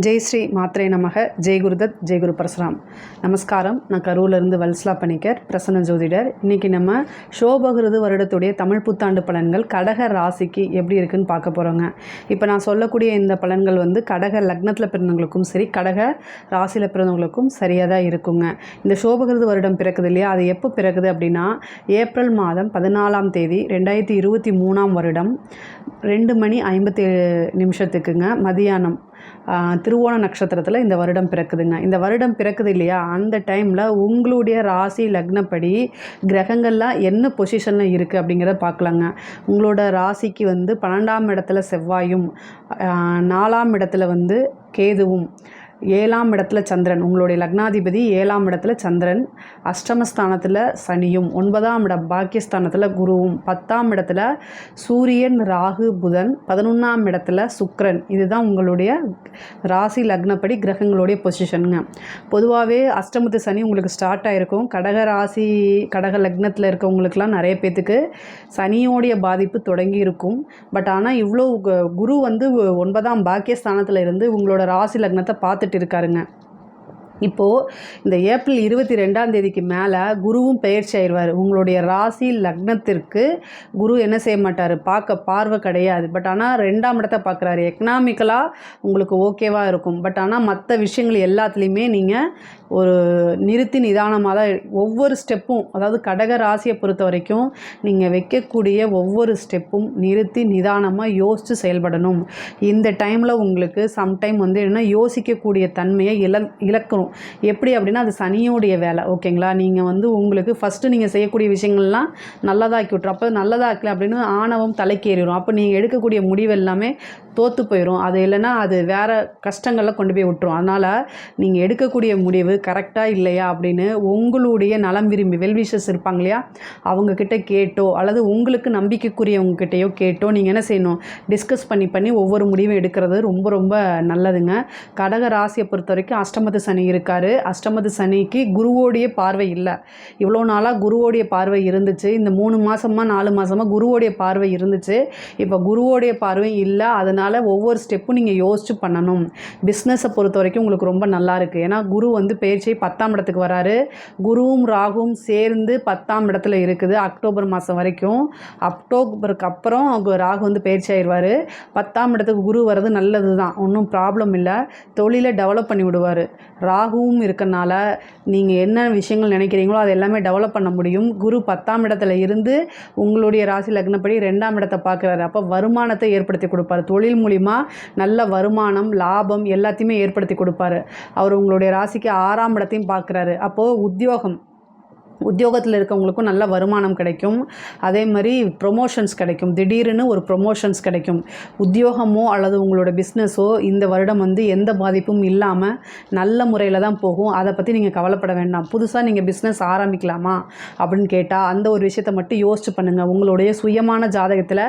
ஜெய் ஸ்ரீ மாத்ரே நமக. ஜெய் குருதத், ஜெய் குரு பரசுராம். நமஸ்காரம். நான் கரூர்லேருந்து வல்சலா பணிக்கர், பிரசன்ன ஜோதிடர். இன்றைக்கி நம்ம சோபகிருது வருடத்துடைய தமிழ் புத்தாண்டு பலன்கள் கடக ராசிக்கு எப்படி இருக்குன்னு பார்க்க போகிறோங்க. இப்போ நான் சொல்லக்கூடிய இந்த பலன்கள் வந்து கடக லக்னத்தில் பிறந்தவங்களுக்கும் சரி, கடக ராசியில் பிறந்தவங்களுக்கும் சரியாக தான் இருக்குங்க. இந்த சோபகிருது வருடம் பிறக்குது இல்லையா, அது எப்போ பிறக்குது அப்படின்னா ஏப்ரல் மாதம் 14ஆம் தேதி 2023ஆம் வருடம் 2:57 மதியானம் திருவோண நட்சத்திரத்தில் இந்த வருடம் பிறக்குதுங்க. இந்த வருடம் பிறக்குது இல்லையா, அந்த டைமில் உங்களுடைய ராசி லக்னப்படி கிரகங்கள்லாம் என்ன பொசிஷனில் இருக்குது அப்படிங்கிறத பார்க்கலாங்க. உங்களோட ராசிக்கு வந்து 12ஆம் இடத்துல செவ்வாயும், 4ஆம் இடத்துல வந்து கேதுவும், 7ஆம் இடத்துல சந்திரன், உங்களுடைய லக்னாதிபதி 7ஆம் இடத்துல சந்திரன், அஷ்டமஸ்தானத்தில் சனியும், 9ஆம் இடம் பாக்கியஸ்தானத்தில் குருவும், 10ஆம் இடத்துல சூரியன், ராகு, புதன், 11ஆம் இடத்துல சுக்கிரன். இதுதான் உங்களுடைய ராசி லக்னப்படி கிரகங்களுடைய பொசிஷனுங்க. பொதுவாகவே அஷ்டமத்து சனி உங்களுக்கு ஸ்டார்ட் ஆகிருக்கும். கடக ராசி கடக லக்னத்தில் இருக்கவங்களுக்கெல்லாம் நிறைய பேர்த்துக்கு சனியோடைய பாதிப்பு தொடங்கி இருக்கும். பட் ஆனால் இவ்வளோ குரு வந்து 9ஆம் பாக்கியஸ்தானத்தில் இருந்து உங்களோட ராசி லக்னத்தை பார்த்துட்டு இருக்காருங்க. இப்போது இந்த ஏப்ரல் 22ஆம் தேதிக்கு மேலே குருவும் பெயர்ச்சி ஆயிடுவார். உங்களுடைய ராசி லக்னத்திற்கு குரு என்ன செய்ய மாட்டார், பார்வை கிடையாது. பட் ஆனால் 2ஆம் இடத்தை பார்க்குறாரு. எக்கனாமிக்கலாக உங்களுக்கு ஓகேவாக இருக்கும். பட் ஆனால் மற்ற விஷயங்கள் எல்லாத்துலேயுமே நீங்கள் ஒரு நிறுத்தி நிதானமாக தான் ஒவ்வொரு ஸ்டெப்பும், அதாவது கடக ராசியை பொறுத்த வரைக்கும் நீங்கள் வைக்கக்கூடிய ஒவ்வொரு ஸ்டெப்பும் நிறுத்தி நிதானமாக யோசித்து செயல்படணும். இந்த டைமில் உங்களுக்கு சம்டைம் வந்து என்ன யோசிக்கக்கூடிய தன்மையை இழக்கணும். எப்படி அப்படின்னா அது சனியோடைய வேலை. ஓகேங்களா, நீங்கள் வந்து உங்களுக்கு ஃபஸ்ட்டு நீங்கள் செய்யக்கூடிய விஷயங்கள்லாம் நல்லதாக்கி விட்டுரும். அப்போ நல்லதாக்கல அப்படின்னு ஆணவம் தலைக்கேறிடும். அப்போ நீங்கள் எடுக்கக்கூடிய முடிவு எல்லாமே தோற்று போயிடும். அது இல்லைன்னா அது வேறு கஷ்டங்களில் கொண்டு போய் விட்டுரும். அதனால் நீங்கள் எடுக்கக்கூடிய முடிவு கரெக்டாக இல்லையா அப்படின்னு உங்களுடைய நலம் விரும்பி வெல்விஷர்ஸ் இருப்பாங்க இல்லையா, அவங்கக்கிட்ட கேட்டோ அல்லது உங்களுக்கு நம்பிக்கைக்குரியவங்ககிட்டையோ கேட்டோ நீங்கள் என்ன செய்யணும், டிஸ்கஸ் பண்ணி ஒவ்வொரு முடிவும் எடுக்கிறது ரொம்ப ரொம்ப நல்லதுங்க. கடக ராசியை பொறுத்த வரைக்கும் அஷ்டமத்து சனி இருக்கார். அஷ்டமத்து சனிக்கு குருவோடைய பார்வை இல்லை. இவ்வளோ நாளாக குருவோடைய பார்வை இருந்துச்சு. இந்த 3 மாதமாக 4 மாதமாக குருவோடைய பார்வை இருந்துச்சு. இப்போ குருவோடைய பார்வை இல்லை. அதனால் ஒவ்வொரு ஸ்டெப்பும் நீங்கள் யோசிச்சு பண்ணணும். பிஸ்னஸை பொறுத்த வரைக்கும் உங்களுக்கு ரொம்ப நல்லா இருக்குது. ஏன்னா குரு வந்து பெயர்ச்சி 10ஆம் இடத்துக்கு வராரு. குருவும் ராகுவும் சேர்ந்து 10ஆம் இடத்துல இருக்குது அக்டோபர் மாதம் வரைக்கும். அக்டோபருக்கு அப்புறம் ராகு வந்து பெயர்ச்சி ஆயிடுவார். 10ஆம் இடத்துக்கு குரு வர்றது நல்லது தான், ஒன்றும் ப்ராப்ளம் இல்லை. தொழிலை டெவலப் பண்ணி விடுவார். ராகுவும் இருக்கனால நீங்கள் என்ன விஷயங்கள் நினைக்கிறீங்களோ அது எல்லாமே டெவலப் பண்ண முடியும். குரு 10ஆம் இடத்துல இருந்து உங்களுடைய ராசி லக்னப்படி 2ஆம் இடத்தை பார்க்குறாரு. அப்போ வருமானத்தை ஏற்படுத்தி கொடுப்பார். தொழில் மூலிமா நல்ல வருமானம், லாபம் எல்லாத்தையுமே ஏற்படுத்தி கொடுப்பாரு. அவர் உங்களுடைய ராசிக்கு 6ஆம் இடத்தையும் பார்க்குறாரு. அப்போது உத்தியோகத்தில் இருக்கவங்களுக்கும் நல்ல வருமானம் கிடைக்கும். அதே மாதிரி ப்ரொமோஷன்ஸ் கிடைக்கும். திடீர்னு ஒரு ப்ரொமோஷன்ஸ் கிடைக்கும். உத்தியோகமோ அல்லது உங்களோட பிஸ்னஸோ இந்த வருடம் வந்து எந்த பாதிப்பும் இல்லாமல் நல்ல முறையில் தான் போகும். அதை பற்றி நீங்கள் கவலைப்பட வேண்டாம். புதுசாக நீங்கள் பிஸ்னஸ் ஆரம்பிக்கலாமா அப்படின்னு கேட்டால் அந்த ஒரு விஷயத்தை மட்டும் யோசிச்சு பண்ணுங்கள். உங்களுடைய சுயமான ஜாதகத்தில்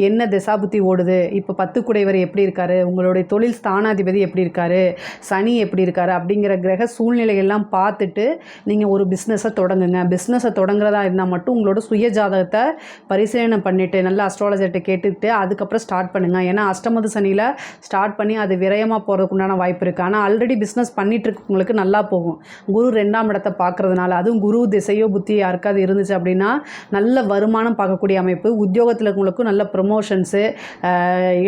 என்ன திசாபுத்தி ஓடுது, இப்போ 10 குடைவர் எப்படி இருக்காரு, உங்களுடைய தொழில் ஸ்தானாதிபதி எப்படி இருக்காரு, சனி எப்படி இருக்காரு அப்படிங்கிற கிரக சூழ்நிலையெல்லாம் பார்த்துட்டு நீங்கள் ஒரு பிஸ்னஸை தொடங்குங்க. பிஸ்னஸை தொடங்குறதா இருந்தால் மட்டும் உங்களோட சுய ஜாதகத்தை பரிசீலனை பண்ணிவிட்டு நல்லா அஸ்ட்ராலஜர்கிட்ட கேட்டுக்கிட்டு அதுக்கப்புறம் ஸ்டார்ட் பண்ணுங்கள். ஏன்னா அஷ்டமது சனியில் ஸ்டார்ட் பண்ணி அது விரயமாக போகிறதுக்கு உண்டான வாய்ப்பு இருக்குது. ஆனால் ஆல்ரெடி பிஸ்னஸ் பண்ணிகிட்டு இருக்கவங்களுக்கு நல்லா போகும். குரு 2ஆம் இடத்தை பார்க்குறதுனால, அதுவும் குரு திசையோ புத்தி யாருக்காவது இருந்துச்சு அப்படின்னா நல்ல வருமானம் பார்க்கக்கூடிய அமைப்பு. உத்தியோகத்தில் இருக்கவங்களுக்கும் நல்ல ப்ரொமோஷன்ஸு,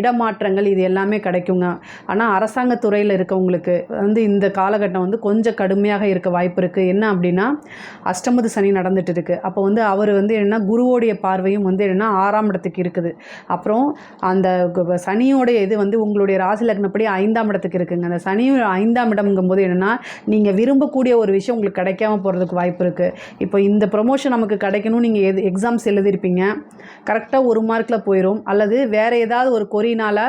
இடமாற்றங்கள் இது எல்லாமே கிடைக்குங்க. ஆனால் அரசாங்கத்துறையில் இருக்கவங்களுக்கு வந்து இந்த காலகட்டம் வந்து கொஞ்சம் கடுமையாக இருக்க வாய்ப்பு இருக்குது. என்ன அப்படின்னா அஷ்டமது சனி நடந்துட்டு இருக்குது. அப்போ வந்து அவர் வந்து என்னென்னா குருவோடைய பார்வையும் வந்து என்னென்னா 6ஆம் இடத்துக்கு இருக்குது. அப்புறம் அந்த சனியோடைய இது வந்து உங்களுடைய ராசி லக்னப்படி 5ஆம் இடத்துக்கு இருக்குங்க. அந்த சனி 5ஆம் இடம்ங்கும்போது என்னென்னா நீங்கள் விரும்பக்கூடிய ஒரு விஷயம் உங்களுக்கு கிடைக்காம போகிறதுக்கு வாய்ப்பு இருக்குது. இப்போ இந்த ப்ரொமோஷன் நமக்கு கிடைக்கணும், நீங்கள் எக்ஸாம்ஸ் எழுதியிருப்பீங்க, கரெக்டாக 1 மார்க்கில் போயிடும். அல்லது வேறு ஏதாவது ஒரு கொரினால்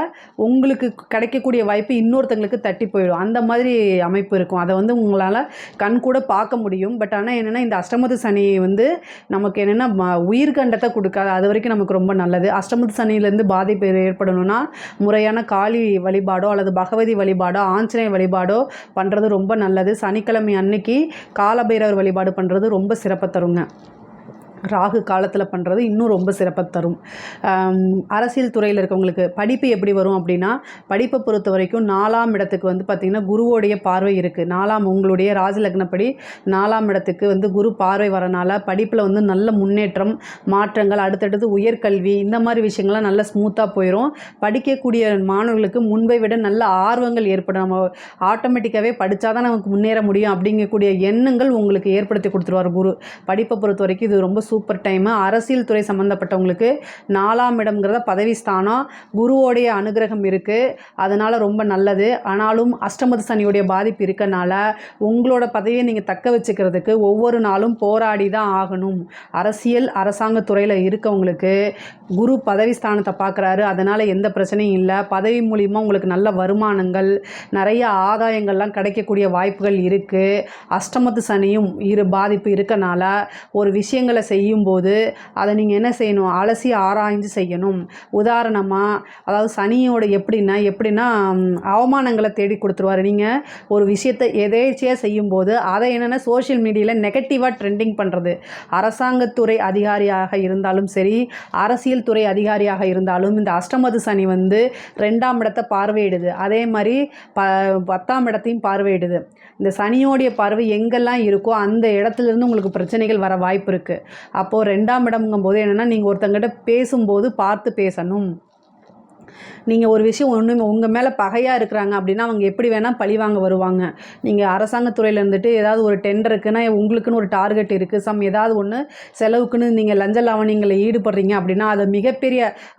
உங்களுக்கு கிடைக்கக்கூடிய வாய்ப்பு இன்னொருத்தங்களுக்கு தட்டி போயிடும். அந்த மாதிரி அமைப்பு இருக்கும். அதை வந்து உங்களால் கண் கூட பார்க்க முடியும். பட் ஆனால் என்னென்னா இந்த அஷ்டமத்து சனி வந்து நமக்கு என்னென்னா உயிர்கண்டத்தை கொடுக்காது. அது வரைக்கும் நமக்கு ரொம்ப நல்லது. அஷ்டமத்து சனியிலேருந்து பாதிப்பு ஏற்படணும்னா முறையான காளி வழிபாடோ அல்லது பகவதி வழிபாடோ ஆஞ்சநேய வழிபாடோ பண்ணுறது ரொம்ப நல்லது. சனிக்கிழமை அன்னைக்கு காலபைரவர் வழிபாடு பண்ணுறது ரொம்ப சிறப்பை தருங்க. ராகு காலத்தில் பண்ணுறது இன்னும் ரொம்ப சிறப்பாக தரும். அரசியல் துறையில் இருக்கவங்களுக்கு படிப்பு எப்படி வரும் அப்படின்னா, படிப்பை பொறுத்த வரைக்கும் 4ஆம் இடத்துக்கு வந்து பார்த்திங்கன்னா குருவோடைய பார்வை இருக்குது. 4ஆம் உங்களுடைய ராசி லக்னப்படி 4ஆம் இடத்துக்கு வந்து குரு பார்வை வரனால படிப்பில் வந்து நல்ல முன்னேற்றம், மாற்றங்கள், அடுத்தடுத்து உயர்கல்வி இந்த மாதிரி விஷயங்கள்லாம் நல்லா ஸ்மூத்தாக போயிடும். படிக்கக்கூடிய மாணவர்களுக்கு முன்பை விட நல்ல ஆர்வங்கள் ஏற்படும். நம்ம ஆட்டோமேட்டிக்காகவே படித்தா தான் நமக்கு முன்னேற முடியும் அப்படிங்கக்கூடிய எண்ணங்கள் உங்களுக்கு ஏற்படுத்தி கொடுத்துருவார் குரு. படிப்பை பொறுத்த வரைக்கும் இது ரொம்ப சூப்பர் டைமு. அரசியல் துறை சம்மந்தப்பட்டவங்களுக்கு 4ஆம் இடம்ங்கிறத பதவி ஸ்தானம், குருவோடைய அனுகிரகம் இருக்குது, அதனால் ரொம்ப நல்லது. ஆனாலும் அஷ்டமத்து சனியோடைய பாதிப்பு இருக்கனால உங்களோட பதவியை நீங்கள் தக்க வச்சுக்கிறதுக்கு ஒவ்வொரு நாளும் போராடி தான் ஆகணும். அரசியல் அரசாங்க துறையில் இருக்கவங்களுக்கு குரு பதவி ஸ்தானத்தை பார்க்குறாரு, அதனால் எந்த பிரச்சனையும் இல்லை. பதவி மூலிமா உங்களுக்கு நல்ல வருமானங்கள், நிறைய ஆதாயங்கள்லாம் கிடைக்கக்கூடிய வாய்ப்புகள் இருக்குது. அஷ்டமத்து சனியும் பாதிப்பு இருக்கனால ஒரு விஷயங்களை செய்யும்போது அதை நீங்கள் என்ன செய்யணும், அலசி ஆராய்ஞ்சு செய்யணும். உதாரணமாக அதாவது சனியோட எப்படின்னா அவமானங்களை தேடி கொடுத்துருவார். நீங்கள் ஒரு விஷயத்தை எதேச்சியாக செய்யும்போது அதை என்னென்னா சோஷியல் மீடியாவில் நெகட்டிவாக ட்ரெண்டிங் பண்ணுறது. அரசாங்கத்துறை அதிகாரியாக இருந்தாலும் சரி, அரசியல் துறை அதிகாரியாக இருந்தாலும் இந்த அஷ்டமத்து சனி வந்து 2ஆம் இடத்தை பார்வையிடுது, அதே மாதிரி 10ஆம் இடத்தையும் பார்வையிடுது. இந்த சனியோடைய பார்வை எங்கெல்லாம் இருக்கோ அந்த இடத்துலேருந்து உங்களுக்கு பிரச்சனைகள் வர வாய்ப்பு இருக்குது. அப்போது 2ஆம் இடம்ங்கும்போது என்னென்னா, நீங்கள் ஒருத்தங்கிட்ட பேசும்போது பார்த்து பேசணும். நீங்கள் ஒரு விஷயம் உங்கள் மேலே பகையாக இருக்கிறாங்க அப்படின்னா அவங்க எப்படி வேணால் பழிவாங்க வருவாங்க. நீங்கள் அரசாங்கத்துறையில் இருந்துட்டு ஏதாவது ஒரு டெண்டருக்குன்னா உங்களுக்குன்னு ஒரு டார்கெட் இருக்குது, ஏதாவது ஒன்று செலவுக்குன்னு நீங்கள் லஞ்ச லாவணியங்களை ஈடுபடுறீங்க அப்படின்னா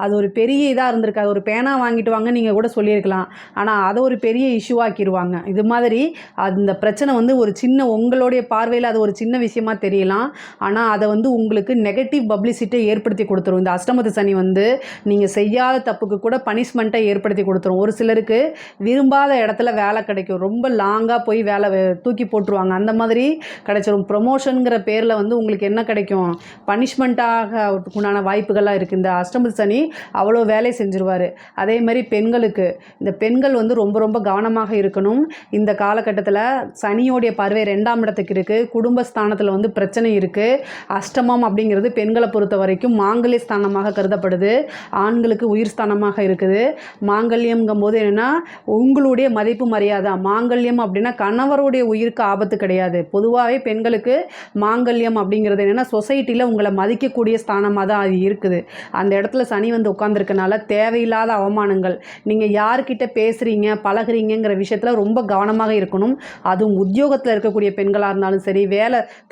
அது ஒரு பெரிய இதாக இருந்திருக்காது. ஒரு பேனா வாங்கிட்டு வாங்க நீங்கள் கூட சொல்லியிருக்கலாம், ஆனால் அதை ஒரு பெரிய இஷ்யூவாக்கிடுவாங்க. இது மாதிரி அந்த பிரச்சனை வந்து ஒரு சின்ன உங்களுடைய பார்வையில் அது ஒரு சின்ன விஷயமா தெரியலாம், ஆனால் அதை வந்து உங்களுக்கு நெகட்டிவ் பப்ளிசிட்டியை ஏற்படுத்தி கொடுத்துரும். இந்த அஷ்டமத்து சனி வந்து நீங்கள் செய்யாத தப்புக்கு கூட பனிஷ்மெண்ட்டை ஏற்படுத்தி கொடுத்துரும். ஒரு சிலருக்கு விரும்பாத இடத்துல வேலை கிடைக்கும், ரொம்ப லாங்காக போய் வேலை தூக்கி போட்டுருவாங்க, அந்த மாதிரி கிடைச்சிரும். ப்ரொமோஷனுங்கிற பேரில் வந்து உங்களுக்கு என்ன கிடைக்கும், பனிஷ்மெண்ட்டாக உண்டான வாய்ப்புகள்லாம் இருக்குது. இந்த அஷ்டமத்து சனி அவ்வளோ வேலை செஞ்சுருவார். அதே மாதிரி பெண்களுக்கு, இந்த பெண்கள் வந்து ரொம்ப ரொம்ப கவனமாக இருக்கணும். இந்த காலகட்டத்தில் சனியோடைய பார்வை 2ஆம் இடத்துக்கு இருக்குது, குடும்பஸ்தானத்தில் வந்து பிரச்சனை இருக்குது. அஷ்டமம் அப்படிங்கிறது பெண்களை பொறுத்த வரைக்கும் மாங்கல்ய ஸ்தானமாக கருதப்படுது, ஆண்களுக்கு உயிர் ஸ்தானமாக இருக்குது. மாங்கல்யம்ங்கும் போது என்னென்னா உங்களுடைய மதிப்பு மரியாதை. மாங்கல்யம் அப்படின்னா கணவருடைய உயிருக்கு ஆபத்து கிடையாது. பொதுவாகவே பெண்களுக்கு மாங்கல்யம் அப்படிங்கிறது என்னென்னா சொசைட்டியில் உங்களை மதிக்கக்கூடிய ஸ்தானமாக தான் அது இருக்குது. அந்த இடத்துல சனி வந்து உட்காந்துருக்கனால தேவையில்லாத அவமானங்கள், நீங்கள் யார்கிட்ட பேசுகிறீங்க பழகிறீங்கிற விஷயத்தில் ரொம்ப கவனமாக இருக்கணும். அதுவும் உத்தியோகத்தில் இருக்கக்கூடிய பெண்களாக இருந்தாலும் சரி,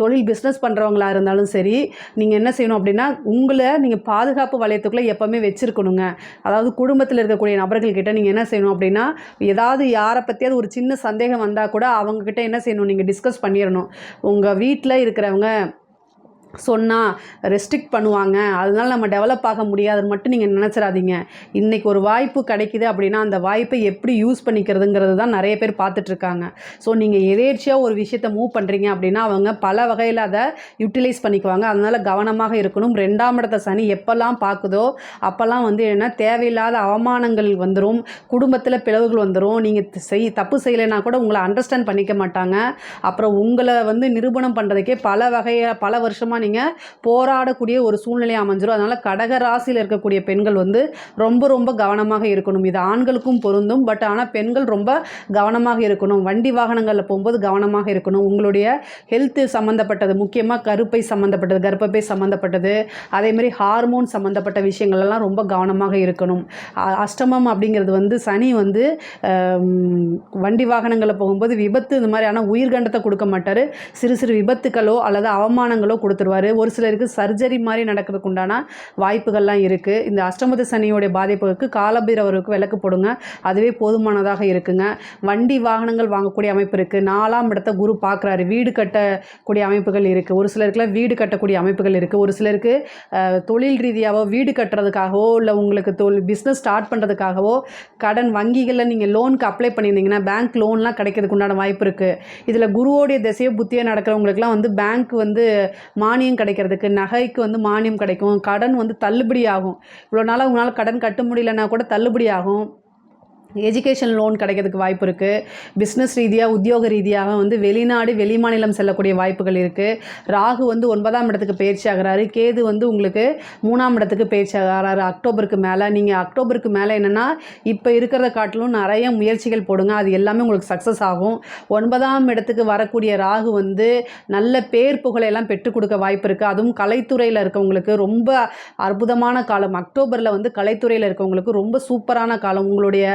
தொழில் பிஸ்னஸ் பண்ணுறவங்களாக இருந்தாலும் சரி, நீங்கள் என்ன செய்யணும் அப்படின்னா உங்களை நீங்கள் பாதுகாப்பு வளையத்துக்குள்ளே எப்போவுமே வச்சுருக்கணுங்க. அதாவது குடும்பத்தில் இருக்கக்கூடிய நபர்கள்கிட்ட நீங்கள் என்ன செய்யணும் அப்படின்னா, ஏதாவது யாரை பற்றியாவது ஒரு சின்ன சந்தேகம் வந்தால் கூட அவங்கக்கிட்ட என்ன செய்யணும், நீங்கள் டிஸ்கஸ் பண்ணிடணும். உங்கள் வீட்டில் இருக்கிறவங்க சொன்னால் ரெஸ்ட்ரிக்ட் பண்ணுவாங்க, அதனால நம்ம டெவலப் ஆக முடியாதுன்னு மட்டும் நீங்கள் நினச்சிடாதீங்க. இன்றைக்கி ஒரு வாய்ப்பு கிடைக்கிது அப்படின்னா அந்த வாய்ப்பை எப்படி யூஸ் பண்ணிக்கிறதுங்கிறது தான் நிறைய பேர் பார்த்துட்ருக்காங்க. ஸோ நீங்கள் எதேர்ச்சியாக ஒரு விஷயத்தை மூவ் பண்ணுறீங்க அப்படின்னா அவங்க பல வகையில் அதை யூட்டிலைஸ் பண்ணிக்குவாங்க. அதனால் கவனமாக இருக்கணும். 2ஆம் இடத்த சனி எப்போல்லாம் பார்க்குதோ அப்போல்லாம் வந்து என்ன தேவையில்லாத அவமானங்கள் வந்துடும், குடும்பத்தில் பிளவுகள் வந்துடும். நீங்கள் தப்பு செய்யலைன்னா கூட உங்களை அண்டர்ஸ்டாண்ட் பண்ணிக்க மாட்டாங்க. அப்புறம் உங்களை வந்து நிரூபணம் பண்ணுறதுக்கே பல வருஷமாக நீங்கள் போராடக்கூடிய ஒரு சூழ்நிலை அமைஞ்சிடும். அதனால் கடக ராசியில் இருக்கக்கூடிய பெண்கள் வந்து ரொம்ப ரொம்ப கவனமாக இருக்கணும். இது ஆண்களுக்கும் பொருந்தும், பட் ஆனால் பெண்கள் ரொம்ப கவனமாக இருக்கணும். வண்டி வாகனங்களில் போகும்போது கவனமாக இருக்கணும். உங்களுடைய ஹெல்த்து சம்மந்தப்பட்டது, முக்கியமாக கர்ப்பப்பை சம்மந்தப்பட்டது, அதேமாதிரி ஹார்மோன் சம்மந்தப்பட்ட விஷயங்கள்லாம் ரொம்ப கவனமாக இருக்கணும். அஷ்டமம் அப்படிங்கிறது வந்து சனி வந்து வண்டி வாகனங்களில் போகும்போது விபத்து இந்த மாதிரியான உயிர்கண்டத்தை கொடுக்க மாட்டார். சிறு சிறு விபத்துக்களோ அல்லது அவமானங்களோ கொடுத்துருவார். ஒரு சிலருக்கு சர்ஜரி மாதிரி நடக்கிறதுக்கு உண்டான வாய்ப்புகள்லாம் இருக்குது. இந்த அஷ்டமத்து சனியோடைய பாதிப்புக்கு காலபைரவருக்கு விளக்கு போடுங்க, அதுவே போதுமானதாக இருக்குங்க. வண்டி வாகனங்கள் வாங்கக்கூடிய அமைப்பு இருக்குது. 4ஆம் இடத்தை குரு பார்க்குறாரு, வீடு கட்டக்கூடிய அமைப்புகள் இருக்குது. ஒரு சிலருக்குலாம் வீடு கட்டக்கூடிய அமைப்புகள் இருக்குது. ஒரு சிலருக்கு தொழில் ரீதியாகவோ வீடு கட்டுறதுக்காகவோ இல்லை உங்களுக்கு பிஸ்னஸ் ஸ்டார்ட் பண்ணுறதுக்காகவோ கடன் வங்கிகளில் நீங்கள் லோனுக்கு அப்ளை பண்ணியிருந்தீங்கன்னா பேங்க் லோன்லாம் கிடைக்கிறதுக்கு உண்டான வாய்ப்பு இருக்குது. இதில் குருவோடைய திசையோ புத்தியோ நடக்கிறவங்களுக்குலாம் வந்து பேங்க் வந்து மானியம் கிடைக்கிறதுக்கு, நகைக்கு வந்து மானியம் கிடைக்கும், கடன் வந்து தள்ளுபடி ஆகும். இவ்வளோ நாளாக உங்களால் கடன் கட்ட முடியலன்னா கூட தள்ளுபடி ஆகும். எஜுகேஷன் லோன் கிடைக்கிறதுக்கு வாய்ப்பு இருக்குது. பிஸ்னஸ் ரீதியாக உத்தியோக ரீதியாக வந்து வெளிநாடு வெளிமாநிலம் செல்லக்கூடிய வாய்ப்புகள் இருக்குது. ராகு வந்து 9ஆம் இடத்துக்கு பயிற்சி ஆகிறாரு. கேது வந்து உங்களுக்கு 3ஆம் இடத்துக்கு பயிற்சி ஆகிறாரு அக்டோபருக்கு மேலே. நீங்கள் அக்டோபருக்கு மேலே என்னென்னா இப்போ இருக்கிறத காட்டிலும் நிறைய முயற்சிகள் போடுங்க, அது எல்லாமே உங்களுக்கு சக்ஸஸ் ஆகும். 9ஆம் இடத்துக்கு வரக்கூடிய ராகு வந்து நல்ல பேர் புகழையெல்லாம் பெற்றுக் கொடுக்க வாய்ப்பு இருக்குது. அதுவும் கலைத்துறையில் இருக்கவங்களுக்கு ரொம்ப அற்புதமான காலம். அக்டோபரில் வந்து கலைத்துறையில் இருக்கவங்களுக்கு ரொம்ப சூப்பரான காலம். உங்களுடைய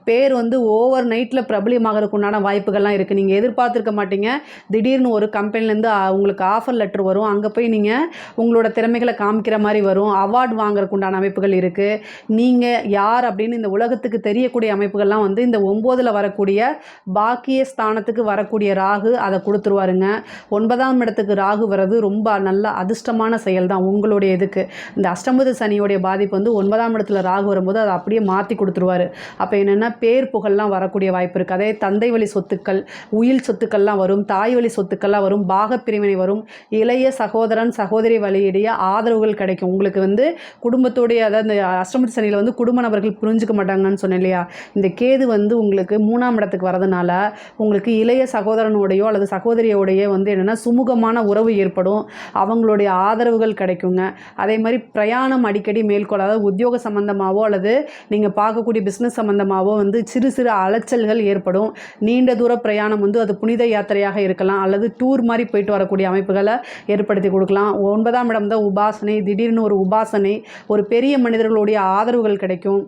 பேர் வந்து ஓவர் நைட்டில் பிரபலியமாகிறதுக்கு உண்டான வாய்ப்புகள்லாம் இருக்குது. நீங்கள் எதிர்பார்த்துருக்க மாட்டீங்க, திடீர்னு ஒரு கம்பெனிலேருந்து உங்களுக்கு ஆஃபர் லெட்டர் வரும், அங்கே போய் நீங்கள் உங்களோட திறமைகளை காமிக்கிற மாதிரி வரும், அவார்டு வாங்குறதுக்கு உண்டான அமைப்புகள் இருக்குது. நீங்கள் யார் அப்படின்னு இந்த உலகத்துக்கு தெரியக்கூடிய அமைப்புகள்லாம் வந்து இந்த 9ல் வரக்கூடிய பாக்கிய ஸ்தானத்துக்கு வரக்கூடிய ராகு அதை கொடுத்துருவாருங்க. 9ஆம் இடத்துக்கு ராகு வர்றது ரொம்ப நல்ல அதிர்ஷ்டமான செயல் தான் உங்களுடைய இதுக்கு. இந்த அஷ்டமத்து சனியோடைய பாதிப்பு வந்து 9ஆம் இடத்துல ராகு வரும்போது அதை அப்படியே மாற்றி கொடுத்துருவாரு. அப்போ என்னென்னா பேர் புகழ்லாம் வரக்கூடிய வாய்ப்பு இருக்குது. அதே தந்தை வழி சொத்துக்கள், உயில் சொத்துக்கள்லாம் வரும், தாய் வழி சொத்துக்கள்லாம் வரும், பாகப்பிரிவினை வரும், இளைய சகோதரன் சகோதரி வழியிடைய ஆதரவுகள் கிடைக்கும். உங்களுக்கு வந்து குடும்பத்தோடைய, அதாவது இந்த அஷ்டமத்து சனியில் வந்து குடும்ப நபர்கள் புரிஞ்சுக்க மாட்டாங்கன்னு சொன்னேன் இல்லையா, இந்த கேது வந்து உங்களுக்கு 3ஆம் இடத்துக்கு வரதுனால உங்களுக்கு இளைய சகோதரனோடையோ அல்லது சகோதரியோடையோ வந்து என்னென்னா சுமூகமான உறவு ஏற்படும், அவங்களுடைய ஆதரவுகள் கிடைக்குங்க. அதே மாதிரி பிரயாணம் அடிக்கடி மேற்கொள்ள, அதாவது உத்தியோக சம்பந்தமாகவோ அல்லது நீங்கள் பார்க்கக்கூடிய பிஸ்னஸ் சம்பந்தமாகவோ வந்து சிறு சிறு அலைச்சல்கள் ஏற்படும். நீண்ட தூர பிரயாணம் வந்து அது புனித யாத்திரையாக இருக்கலாம் அல்லது டூர் மாதிரி போயிட்டு வரக்கூடிய அமைப்புகளை ஏற்படுத்தி கொடுக்கலாம். 9ஆம் இடம் தான் உபாசனை, திடீர்னு ஒரு உபாசனை, ஒரு பெரிய மனிதர்களுடைய ஆதரவுகள் கிடைக்கும்.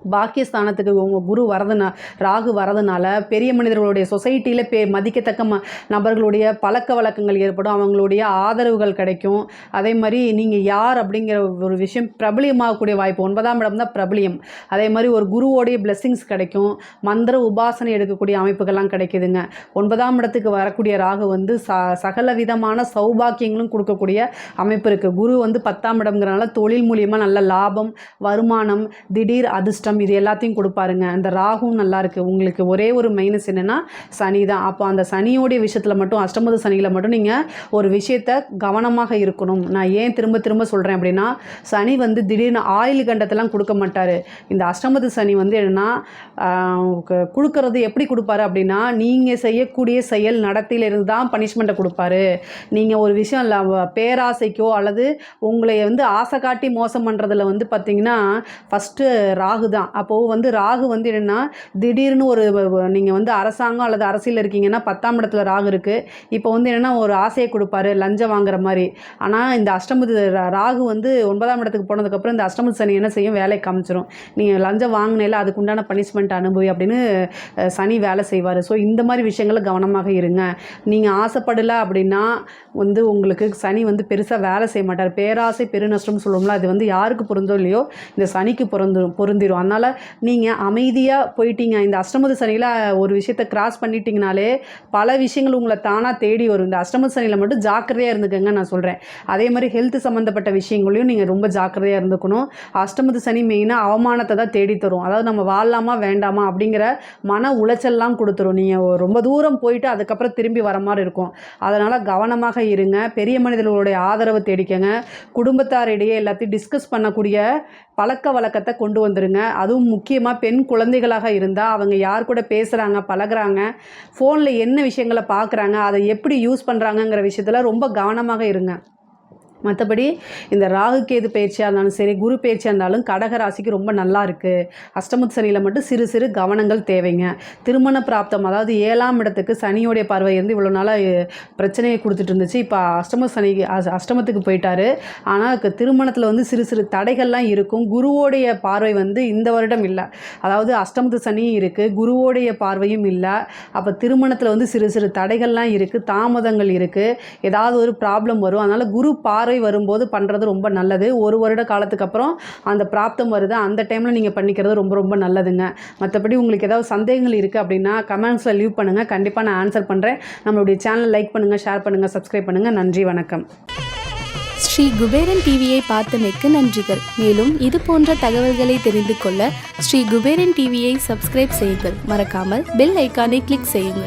பாக்கியஸ்தானத்துக்கு உங்கள் குரு வரதுனா ராகு வரதுனால பெரிய மனிதர்களுடைய சொசைட்டியில் மதிக்கத்தக்க நபர்களுடைய பழக்க வழக்கங்கள் ஏற்படும், அவங்களுடைய ஆதரவுகள் கிடைக்கும். அதே மாதிரி நீங்கள் யார் அப்படிங்கிற ஒரு விஷயம் பிரபலியமாகக்கூடிய வாய்ப்பு. 9ஆம் இடம் தான் பிரபலியம். அதே மாதிரி ஒரு குருவோடைய பிளெஸ்ஸிங்ஸ் கிடைக்கும், மந்திர உபாசனை எடுக்கக்கூடிய அமைப்புகள்லாம் கிடைக்குதுங்க. 9ஆம் இடத்துக்கு வரக்கூடிய ராகு வந்து சகல விதமான சௌபாக்கியங்களும் கொடுக்கக்கூடிய அமைப்பு இருக்குது. குரு வந்து 10ஆம் இடம்ங்கிறனால தொழில் மூலியமாக நல்ல லாபம், வருமானம், திடீர் அதிர்ஷ்டம், இது எல்லாத்தையும் கொடுப்பாருங்க. அந்த ராகும் நல்லா இருக்குது. உங்களுக்கு ஒரே ஒரு மைனஸ் என்னென்னா சனி தான். அப்போ அந்த சனியோடைய விஷயத்தில் மட்டும், அஷ்டமத்து சனியில் மட்டும் நீங்கள் ஒரு விஷயத்தை கவனமாக இருக்கணும். நான் ஏன் திரும்ப திரும்ப சொல்கிறேன் அப்படின்னா, சனி வந்து திடீர்னு ஆயில் கண்டத்தெல்லாம் கொடுக்க மாட்டார். இந்த அஷ்டமத்து சனி வந்து என்னென்னா கொடுக்கறது எப்படி கொடுப்பாரு அப்படின்னா, நீங்கள் செய்யக்கூடிய செயல் நடத்தையிலிருந்து தான் பனிஷ்மெண்ட்டை கொடுப்பாரு. நீங்கள் ஒரு விஷயம் இல்லை பேராசைக்கோ அல்லது உங்களை வந்து ஆசை காட்டி மோசம் பண்ணுறதுல வந்து பார்த்திங்கன்னா ஃபஸ்ட்டு ராகு தான். அப்போது வந்து ராகு வந்து என்னென்னா திடீர்னு ஒரு நீங்கள் வந்து அரசாங்கம் அல்லது அரசியல் இருக்கீங்கன்னா 10ஆம் இடத்துல ராகு இருக்குது. இப்போ வந்து என்னென்னா ஒரு ஆசையை கொடுப்பாரு, லஞ்சம் வாங்குற மாதிரி. ஆனால் இந்த அஷ்டமத்து ராகு வந்து 9ஆம் இடத்துக்கு போனதுக்கப்புறம் இந்த அஷ்டமத்து சனி என்ன செய்யும், வேலையை காமிச்சிரும். நீங்கள் லஞ்சம் வாங்கினேல அதுக்கு உண்டான பனிஷ்மெண்ட் அனுபவி அப்படின்னு சனி வேலை செய்வார். ஸோ இந்த மாதிரி விஷயங்களை கவனமாக இருங்க. நீங்கள் ஆசைப்படலை அப்படின்னா வந்து உங்களுக்கு சனி வந்து பெருசாக வேலை செய்ய மாட்டார். பேராசை பெருநஷ்டம்னு சொல்லுவோம்ல, அது வந்து யாருக்கு பொருந்தோ இல்லையோ இந்த சனிக்கு பொருந்திரும். அதனால் நீங்கள் அமைதியாக போயிட்டீங்க. இந்த அஷ்டமத்து சனியில் ஒரு விஷயத்தை கிராஸ் பண்ணிட்டீங்கனாலே பல விஷயங்கள் உங்களை தானாக தேடி வரும். இந்த அஷ்டமத்து சனியில் மட்டும் ஜாக்கிரதையாக இருந்துக்கங்க நான் சொல்கிறேன். அதே மாதிரி ஹெல்த் சம்மந்தப்பட்ட விஷயங்களையும் நீங்கள் ரொம்ப ஜாக்கிரதையாக இருந்துக்கணும். அஷ்டமத்து சனி மெயினாக அவமானத்தை தான் தேடி தரும். அதாவது நம்ம வாழலாமா வேண்டாமா அப்படிங்கிற மன உளைச்சல்லாம் கொடுத்துரும். நீங்கள் ரொம்ப தூரம் போயிட்டு அதுக்கப்புறம் திரும்பி வர மாதிரி இருக்கும். அதனால் கவனமாக இருங்க. பெரிய மனிதர்களுடைய ஆதரவு தேடிக்கங்க. குடும்பத்தாரிடையே எல்லாத்தையும் டிஸ்கஸ் பண்ணக்கூடிய பழக்க வழக்கத்தை கொண்டு வந்துருங்க. அதுவும் முக்கியமாக பெண் குழந்தைகளாக இருந்தால் அவங்க யார் கூட பேசுகிறாங்க, பழகுறாங்க, ஃபோனில் என்ன விஷயங்களை பார்க்குறாங்க, அதை எப்படி யூஸ் பண்ணுறாங்கங்கிற விஷயத்தில் ரொம்ப கவனமாக இருங்க. மற்றபடி இந்த ராகு கேது பயிற்சியாக இருந்தாலும் சரி, குரு பயிற்சியாக இருந்தாலும் கடக ராசிக்கு ரொம்ப நல்லா இருக்குது. அஷ்டமத்து சனியில் மட்டும் சிறு சிறு கவனங்கள் தேவைங்க. திருமண பிராப்தம், அதாவது 7ஆம் இடத்துக்கு சனியோடைய பார்வை இருந்து இவ்வளோ நாளாக பிரச்சனையை கொடுத்துட்டு இருந்துச்சு. இப்போ அஷ்டமத்துக்கு போயிட்டாரு. ஆனால் திருமணத்தில் வந்து சிறு சிறு தடைகள்லாம் இருக்கும். குருவோடைய பார்வை வந்து இந்த வருடம் இல்லை. அதாவது அஷ்டமத்து சனியும் இருக்குது, குருவோடைய பார்வையும் இல்லை. அப்போ திருமணத்தில் வந்து சிறு சிறு தடைகள்லாம் இருக்குது, தாமதங்கள் இருக்குது, ஏதாவது ஒரு ப்ராப்ளம் வரும். அதனால் குரு பார்வை வரும்போது பண்ணுறது ரொம்ப நல்லது. ஒரு வருட காலத்துக்கு அப்புறம் அந்த பிராப்தம் வருது, அந்த டைமில் நீங்கள் பண்ணிக்கிறது ரொம்ப ரொம்ப நல்லதுங்க. மற்றபடி உங்களுக்கு ஏதாவது சந்தேகங்கள் இருக்குது அப்படின்னா கமெண்ட்ஸில் லீவ் பண்ணுங்கள், கண்டிப்பாக நான் ஆன்சர் பண்ணுறேன். நம்மளுடைய சேனல் லைக் பண்ணுங்கள், ஷேர் பண்ணுங்கள், சப்ஸ்கிரைப் பண்ணுங்கள். நன்றி, வணக்கம். ஸ்ரீ குபேரன் டிவியை பார்த்தமைக்கு நன்றிகள். மேலும் இது போன்ற தகவல்களை தெரிந்து கொள்ள ஸ்ரீ குபேரன் டிவியை சப்ஸ்கிரைப் செய்யுங்கள். மறக்காமல் பெல் ஐக்கானை கிளிக் செய்யுங்கள்.